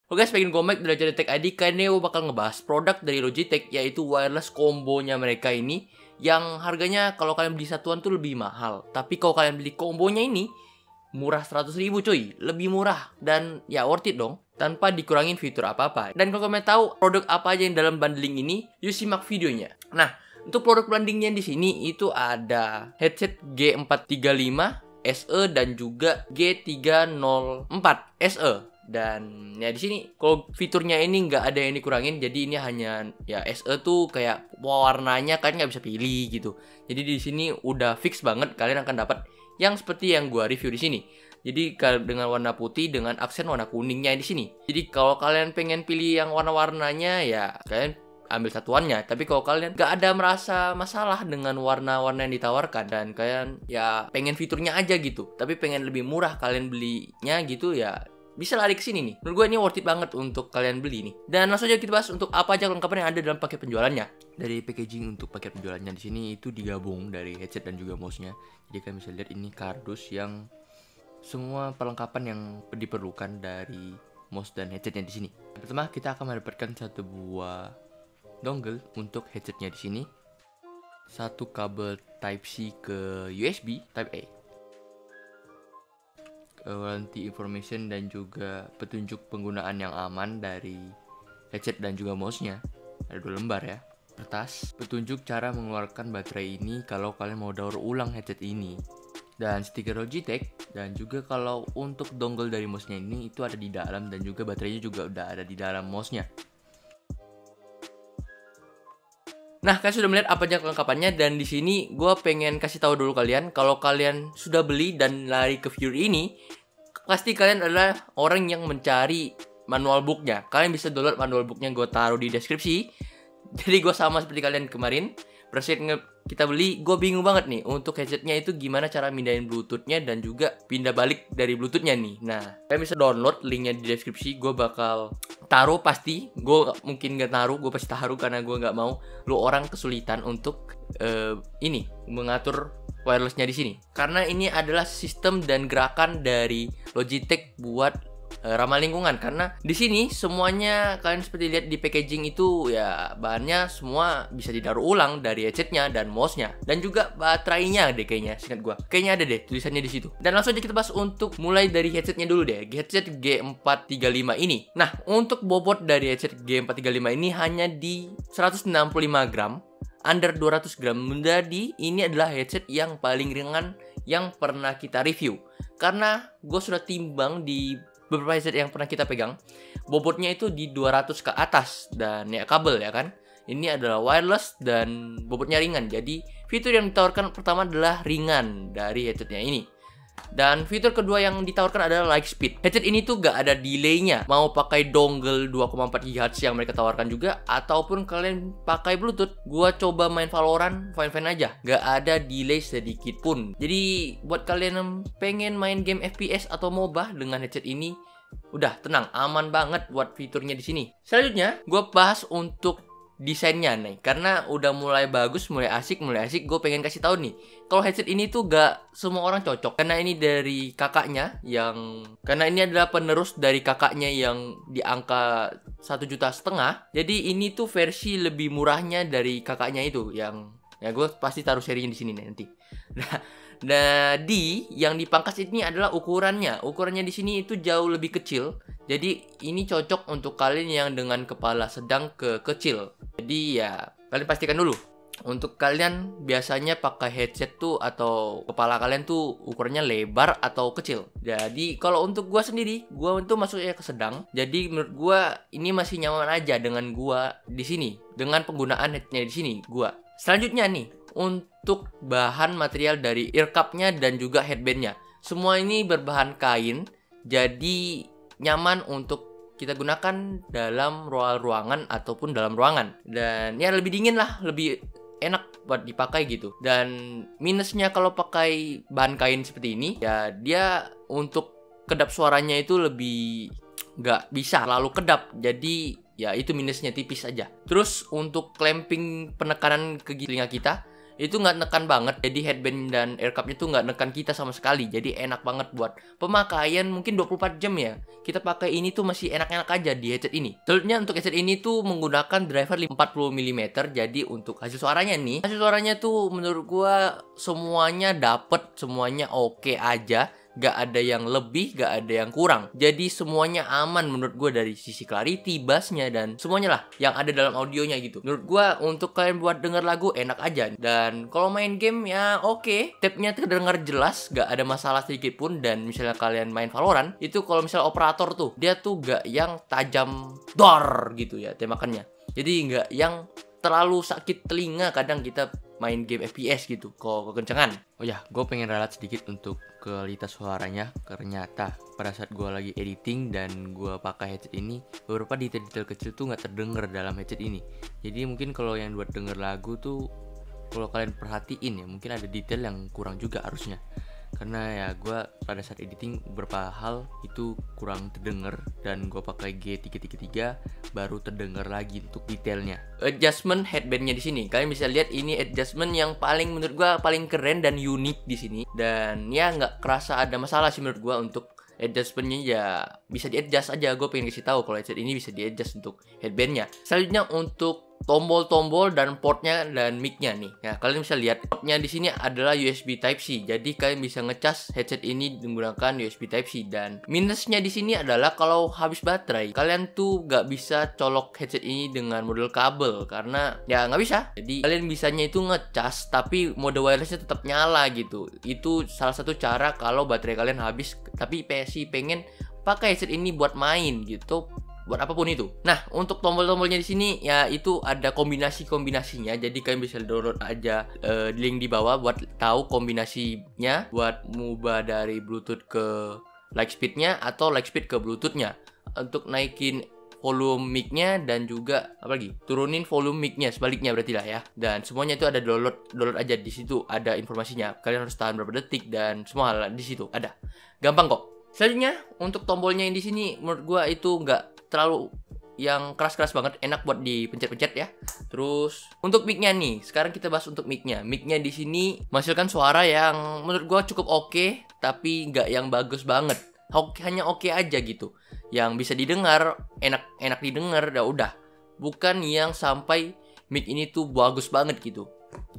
Oke guys, pengen gomek dari Logitech ID, kali ini gue bakal ngebahas produk dari Logitech, yaitu wireless kombonya mereka ini, yang harganya kalau kalian beli satuan tuh lebih mahal. Tapi kalau kalian beli kombonya ini, murah 100.000 cuy, lebih murah dan ya worth it dong, tanpa dikurangin fitur apa-apa. Dan kalau kalian tahu produk apa aja yang dalam bundling ini, yuk simak videonya. Nah, untuk produk bundlingnya di sini itu ada headset G435 SE dan juga G304 SE. Dan ya di sini kalau fiturnya ini nggak ada yang dikurangin, jadi ini hanya ya SE tuh kayak warnanya kalian nggak bisa pilih gitu. Jadi di sini udah fix banget kalian akan dapat yang seperti yang gua review di sini. Jadi dengan warna putih dengan aksen warna kuningnya di sini. Jadi kalau kalian pengen pilih yang warna-warnanya ya kalian ambil satuannya. Tapi kalau kalian gak ada merasa masalah dengan warna-warna yang ditawarkan dan kalian ya pengen fiturnya aja gitu, tapi pengen lebih murah kalian belinya gitu ya, bisa lari ke sini nih. Menurut gue ini worth it banget untuk kalian beli nih. Dan langsung aja kita bahas untuk apa aja kelengkapan yang ada dalam paket penjualannya. Dari packaging untuk paket penjualannya di sini itu digabung dari headset dan juga mouse-nya. Jadi kalian bisa lihat ini kardus yang semua perlengkapan yang diperlukan dari mouse dan headsetnya di sini. Pertama kita akan mendapatkan satu buah dongle untuk headsetnya di sini. Satu kabel Type C ke USB Type A. Warranty information dan juga petunjuk penggunaan yang aman dari headset dan juga mouse-nya. Ada 2 lembar ya. Kertas petunjuk cara mengeluarkan baterai ini kalau kalian mau daur ulang headset ini. Dan stiker Logitech. Dan juga kalau untuk dongle dari mouse-nya ini itu ada di dalam, dan juga baterainya juga udah ada di dalam mouse-nya. Nah, kalian sudah melihat apa aja kelengkapannya, dan di sini gue pengen kasih tahu dulu kalian, kalau kalian sudah beli dan lari ke viewer ini, pasti kalian adalah orang yang mencari manual booknya. Kalian bisa download manual booknya, gue taruh di deskripsi. Jadi gue sama seperti kalian kemarin, presiden kita beli, gue bingung banget nih untuk headsetnya itu gimana cara mindahin bluetoothnya dan juga pindah balik dari bluetoothnya nih. Nah, kalian bisa download linknya di deskripsi. Gue bakal taruh pasti. Gue mungkin gak taruh, gue pasti taruh karena gue gak mau lu orang kesulitan untuk ini mengatur wirelessnya di sini. Karena ini adalah sistem dan gerakan dari Logitech buat ramah lingkungan, karena di sini semuanya kalian seperti lihat di packaging itu ya bahannya semua bisa didaur ulang dari headsetnya dan mouse-nya dan juga baterainya deh kayaknya, seingat gua. Kayaknya ada deh tulisannya di situ. Dan langsung aja kita bahas untuk mulai dari headsetnya dulu deh. Headset G435 ini. Nah, untuk bobot dari headset G435 ini hanya di 165 gram, under 200 gram. Menjadi ini adalah headset yang paling ringan yang pernah kita review. Karena gue sudah timbang di beberapa headset yang pernah kita pegang, bobotnya itu di 200 ke atas. Dan ya kabel ya kan, ini adalah wireless dan bobotnya ringan. Jadi fitur yang ditawarkan pertama adalah ringan dari headsetnya ini. Dan fitur kedua yang ditawarkan adalah light speed. Headset ini tuh gak ada delaynya. Mau pakai dongle 2,4 GHz yang mereka tawarkan juga, ataupun kalian pakai Bluetooth. Gua coba main Valorant, fine-fine aja, gak ada delay sedikit pun. Jadi buat kalian yang pengen main game FPS atau MOBA dengan headset ini, udah tenang, aman banget buat fiturnya di sini. Selanjutnya, gua bahas untuk desainnya nih, karena udah mulai bagus, mulai asik, gue pengen kasih tahu nih, kalau headset ini tuh gak semua orang cocok, karena ini dari kakaknya karena ini adalah penerus dari kakaknya yang di angka 1,5 juta. Jadi ini tuh versi lebih murahnya dari kakaknya itu, yang ya gue pasti taruh serinya di sini nanti. Nah, yang dipangkas ini adalah ukurannya. Ukurannya di sini itu jauh lebih kecil. Jadi ini cocok untuk kalian yang dengan kepala sedang ke kecil. Jadi ya kalian pastikan dulu. Untuk kalian biasanya pakai headset tuh atau kepala kalian tuh ukurannya lebar atau kecil. Jadi kalau untuk gua sendiri, gua itu masuknya ke sedang. Jadi menurut gua ini masih nyaman aja dengan gua di sini, dengan penggunaan headsetnya di sini gua. Selanjutnya nih, untuk bahan material dari ear cup-nya dan juga headband-nya, semua ini berbahan kain, jadi nyaman untuk kita gunakan dalam ruangan ataupun dalam ruangan. Dan ya lebih dingin lah, lebih enak buat dipakai gitu. Dan minusnya kalau pakai bahan kain seperti ini, ya dia untuk kedap suaranya itu lebih nggak bisa lalu kedap. Jadi ya itu minusnya tipis aja. Terus untuk clamping penekanan ke telinga kita, itu nggak nekan banget. Jadi headband dan air cup itu nggak nekan kita sama sekali. Jadi enak banget buat pemakaian mungkin 24 jam ya. Kita pakai ini tuh masih enak-enak aja di headset ini. Selanjutnya untuk headset ini tuh menggunakan driver 40 mm. Jadi untuk hasil suaranya nih, hasil suaranya tuh menurut gua semuanya dapet, semuanya oke aja. Gak ada yang lebih, gak ada yang kurang. Jadi semuanya aman menurut gue dari sisi clarity, bassnya, dan semuanya lah yang ada dalam audionya gitu. Menurut gue untuk kalian buat denger lagu enak aja. Dan kalau main game ya oke, tabnya terdengar jelas, gak ada masalah sedikit pun. Dan misalnya kalian main Valorant, itu kalau misalnya operator tuh, dia tuh gak yang tajam dor gitu ya tembakannya. Jadi gak yang terlalu sakit telinga kadang kita main game FPS gitu kok kekencengan. Oh ya, gue pengen ralat sedikit untuk kualitas suaranya. Ternyata pada saat gue lagi editing dan gue pakai headset ini, beberapa detail-detail kecil tuh nggak terdengar dalam headset ini. Jadi mungkin kalau yang buat denger lagu tuh, kalau kalian perhatiin ya, mungkin ada detail yang kurang juga harusnya. Karena ya gue pada saat editing beberapa hal itu kurang terdengar, dan gue pakai G333 baru terdengar lagi untuk detailnya. Adjustment headbandnya di sini kalian bisa lihat, ini adjustment yang paling menurut gue paling keren dan unik di sini. Dan ya nggak kerasa ada masalah sih menurut gue untuk adjustmentnya, ya bisa di adjust aja. Gue pengen kasih tahu kalau headset ini bisa di adjust untuk headbandnya. Selanjutnya untuk tombol-tombol dan portnya dan micnya nih. Ya kalian bisa lihat portnya di sini adalah USB Type C. Jadi kalian bisa ngecas headset ini menggunakan USB Type C. Dan minusnya di sini adalah kalau habis baterai, kalian tuh nggak bisa colok headset ini dengan model kabel karena ya nggak bisa. Jadi kalian bisanya itu ngecas tapi mode wirelessnya tetap nyala gitu. Itu salah satu cara kalau baterai kalian habis tapi PSI pengen pakai headset ini buat main gitu, buat apapun itu. Nah, untuk tombol-tombolnya di sini ya itu ada kombinasi-kombinasinya. Jadi kalian bisa download aja link di bawah buat tahu kombinasinya buat mengubah dari Bluetooth ke Lightspeed-nya atau Lightspeed ke Bluetooth-nya. Untuk naikin volume mic-nya dan juga apalagi turunin volume mic-nya, sebaliknya berarti lah ya. Dan semuanya itu ada download aja di situ, ada informasinya. Kalian harus tahan berapa detik dan semua hal di situ ada. Gampang kok. Selanjutnya untuk tombolnya yang di sini menurut gua itu nggak terlalu yang keras-keras banget, enak buat dipencet-pencet ya. Terus untuk mic-nya nih, sekarang kita bahas untuk mic-nya. Mic-nya di sini menghasilkan suara yang menurut gua cukup oke, tapi nggak yang bagus banget. Hanya oke aja gitu. Yang bisa didengar, enak didengar, udah. Bukan yang sampai mic ini tuh bagus banget gitu.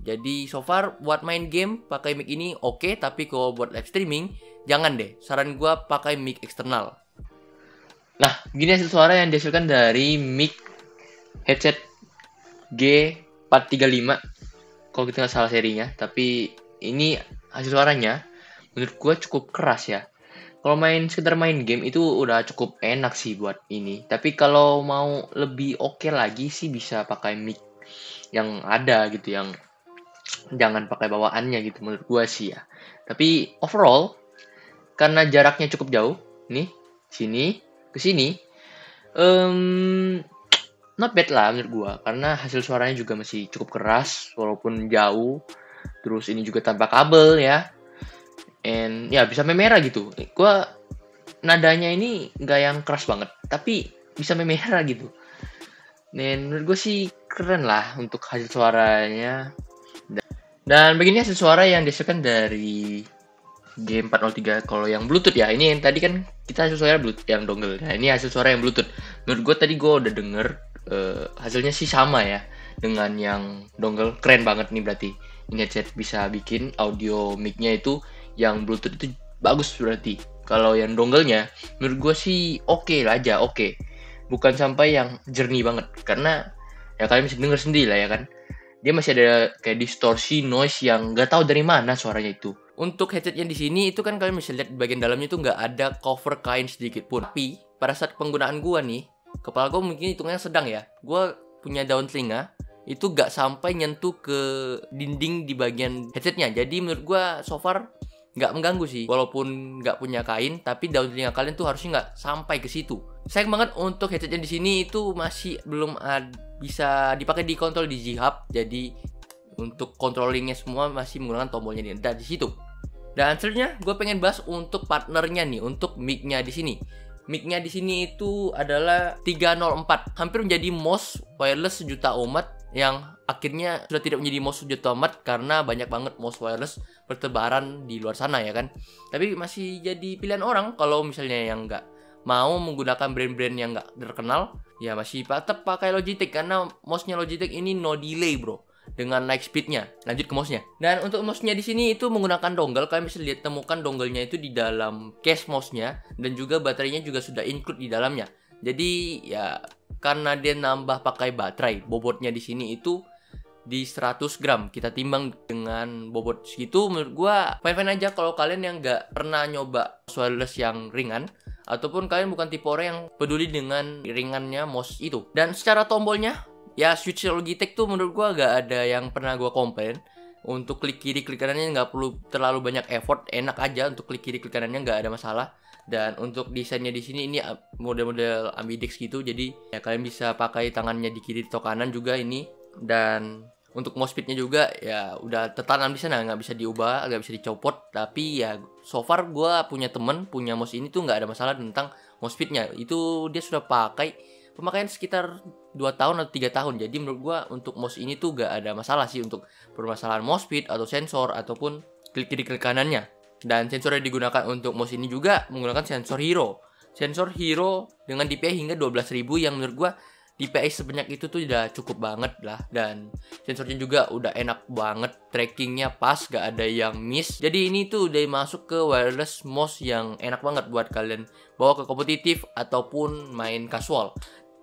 Jadi so far buat main game pakai mic ini oke, tapi kalau buat live streaming jangan deh. Saran gua pakai mic eksternal. Nah, begini hasil suara yang dihasilkan dari mic headset G435. Kalau kita nggak salah serinya, tapi ini hasil suaranya menurut gue cukup keras ya. Kalau sekedar main game itu udah cukup enak sih buat ini. Tapi kalau mau lebih oke lagi sih bisa pakai mic yang ada gitu, yang jangan pakai bawaannya gitu menurut gue sih ya. Tapi overall karena jaraknya cukup jauh, nih sini ke sini, not bad lah menurut gua, karena hasil suaranya juga masih cukup keras walaupun jauh. Terus ini juga tanpa kabel ya, and ya bisa memerah gitu. Gua nadanya ini nggak yang keras banget tapi bisa memerah gitu. Dan menurut gua sih keren lah untuk hasil suaranya. Dan begini hasil suara yang dihasilkan dari G403 kalau yang Bluetooth ya. Ini yang tadi kan kita hasil suara Bluetooth yang dongle. Nah, ini hasil suara yang Bluetooth. Menurut gue tadi gue udah denger hasilnya sih sama ya dengan yang dongle. Keren banget nih berarti. Ini headset bisa bikin audio mic-nya itu yang Bluetooth itu bagus berarti. Kalau yang dongle-nya menurut gue sih oke lah aja, oke. Bukan sampai yang jernih banget. Karena ya kalian bisa denger sendiri lah ya kan. Dia masih ada kayak distorsi noise yang nggak tahu dari mana suaranya itu. Untuk headsetnya di sini itu kan kalian bisa lihat di bagian dalamnya itu nggak ada cover kain sedikit pun. Tapi pada saat penggunaan gua nih, kepala gua mungkin hitungannya sedang ya. Gua punya daun telinga itu nggak sampai nyentuh ke dinding di bagian headsetnya. Jadi menurut gua so far nggak mengganggu sih. Walaupun nggak punya kain, tapi daun telinga kalian tuh harusnya nggak sampai ke situ. Sayang banget untuk headsetnya di sini itu masih belum bisa dipakai di kontrol di G-Hub. Jadi untuk controllingnya semua masih menggunakan tombolnya di situ. Dan selanjutnya gue pengen bahas untuk partnernya nih, untuk mic-nya di sini. Mic-nya di sini itu adalah 304, hampir menjadi most wireless sejuta umat yang akhirnya sudah tidak menjadi mouse hujat amat karena banyak banget mouse wireless bertebaran di luar sana ya kan. Tapi masih jadi pilihan orang kalau misalnya yang nggak mau menggunakan brand-brand yang nggak terkenal, ya masih tetap pakai Logitech karena mouse-nya Logitech ini no delay bro, dengan light speednya. Lanjut ke mouse-nya. Dan untuk mouse-nya di sini itu menggunakan dongle. Kalian bisa lihat temukan dongle-nya itu di dalam case mouse-nya, dan juga baterainya juga sudah include di dalamnya. Jadi ya karena dia nambah pakai baterai, bobotnya di sini itu di 100 gram. Kita timbang dengan bobot segitu, menurut gua fine-fine aja kalau kalian yang nggak pernah nyoba wireless yang ringan, ataupun kalian bukan tipe orang yang peduli dengan ringannya mouse itu. Dan secara tombolnya, ya switch Logitech tuh menurut gua gak ada yang pernah gua komplain. Untuk klik kiri klik kanannya nggak perlu terlalu banyak effort, enak aja untuk klik kiri klik kanannya, nggak ada masalah. Dan untuk desainnya di sini ini model-model ambidex gitu, jadi ya kalian bisa pakai tangannya di kiri atau kanan juga ini. Dan untuk mouse speednya juga ya udah tertanam di sana, nggak bisa diubah, nggak bisa dicopot. Tapi ya so far gue punya temen punya mouse ini tuh nggak ada masalah tentang mouse speednya. Itu dia sudah pakai pemakaian sekitar 2 tahun atau 3 tahun. Jadi menurut gue untuk mouse ini tuh gak ada masalah sih untuk permasalahan mouse speed atau sensor ataupun klik kiri klik kanannya. Dan sensor yang digunakan untuk mouse ini juga menggunakan sensor Hero. Sensor Hero dengan DPI hingga 12.000 yang menurut gua DPI sebanyak itu tuh udah cukup banget lah. Dan sensornya juga udah enak banget, trackingnya pas, gak ada yang miss. Jadi ini tuh udah masuk ke wireless mouse yang enak banget buat kalian bawa ke kompetitif ataupun main casual.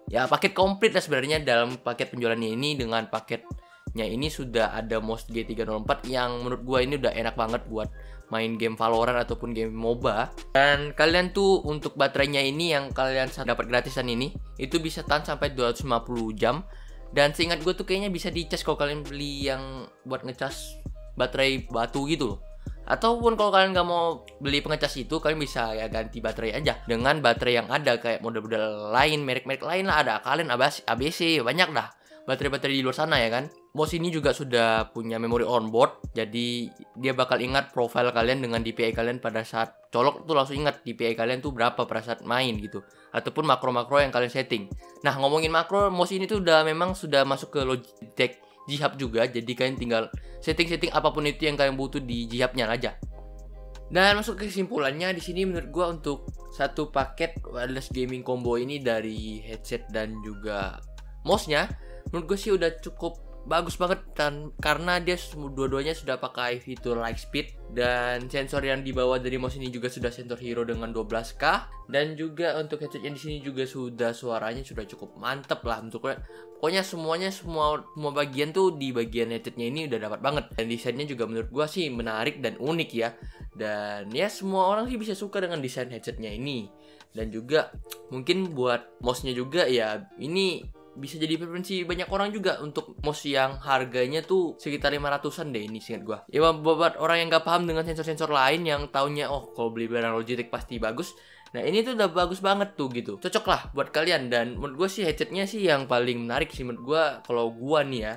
Ya paket komplit lah sebenarnya dalam paket penjualannya ini. Dengan paketnya ini sudah ada mouse G304 yang menurut gua ini udah enak banget buat main game Valorant ataupun game MOBA. Dan kalian tuh untuk baterainya ini yang kalian dapat gratisan ini itu bisa tahan sampai 250 jam. Dan seingat gue tuh kayaknya bisa dicas kalau kalian beli yang buat ngecas baterai batu gitu loh. Ataupun kalau kalian nggak mau beli pengecas itu, kalian bisa ya ganti baterai aja dengan baterai yang ada kayak model-model lain, merek-merek lain lah, ada kalian ABC, banyak dah baterai-baterai di luar sana ya kan. Mouse ini juga sudah punya memori onboard, jadi dia bakal ingat profil kalian dengan DPI kalian pada saat colok tuh langsung ingat DPI kalian tuh berapa pada saat main gitu, ataupun makro-makro yang kalian setting. Nah ngomongin makro, mouse ini tuh memang sudah masuk ke Logitech G Hub juga, jadi kalian tinggal setting-setting apapun itu yang kalian butuh di G Hub-nya aja. Dan masuk ke kesimpulannya di sini menurut gua untuk satu paket wireless gaming combo ini dari headset dan juga mouse-nya, menurut gue sih udah cukup bagus banget. Dan karena dia dua-duanya sudah pakai fitur light speed, dan sensor yang dibawa dari mouse ini juga sudah sensor Hero dengan 12K, dan juga untuk headset yang di sini juga sudah suaranya sudah cukup mantep lah. Pokoknya semua bagian tuh di bagian headsetnya ini udah dapat banget. Dan desainnya juga menurut gua sih menarik dan unik ya. Dan ya semua orang sih bisa suka dengan desain headsetnya ini. Dan juga mungkin buat mouse-nya juga ya ini bisa jadi preferensi banyak orang juga untuk mouse yang harganya tuh sekitar 500-an deh ini seingat gua. Ya buat orang yang gak paham dengan sensor-sensor lain yang taunya oh kalau beli barang Logitech pasti bagus. Nah ini tuh udah bagus banget tuh gitu. Cocok lah buat kalian. Dan menurut gua sih headsetnya sih yang paling menarik sih menurut gua. Kalau gua nih ya,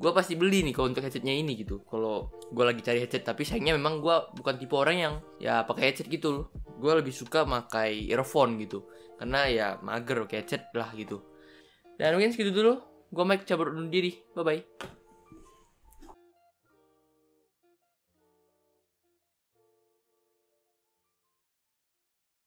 gua pasti beli nih kalau untuk headsetnya ini gitu. Kalau gua lagi cari headset, tapi sayangnya memang gua bukan tipe orang yang ya pakai headset gitu loh. Gua lebih suka pakai earphone gitu. Karena ya mager pakai headset lah gitu. Dan mungkin segitu dulu. Gue Mike cabut undur diri. Bye-bye.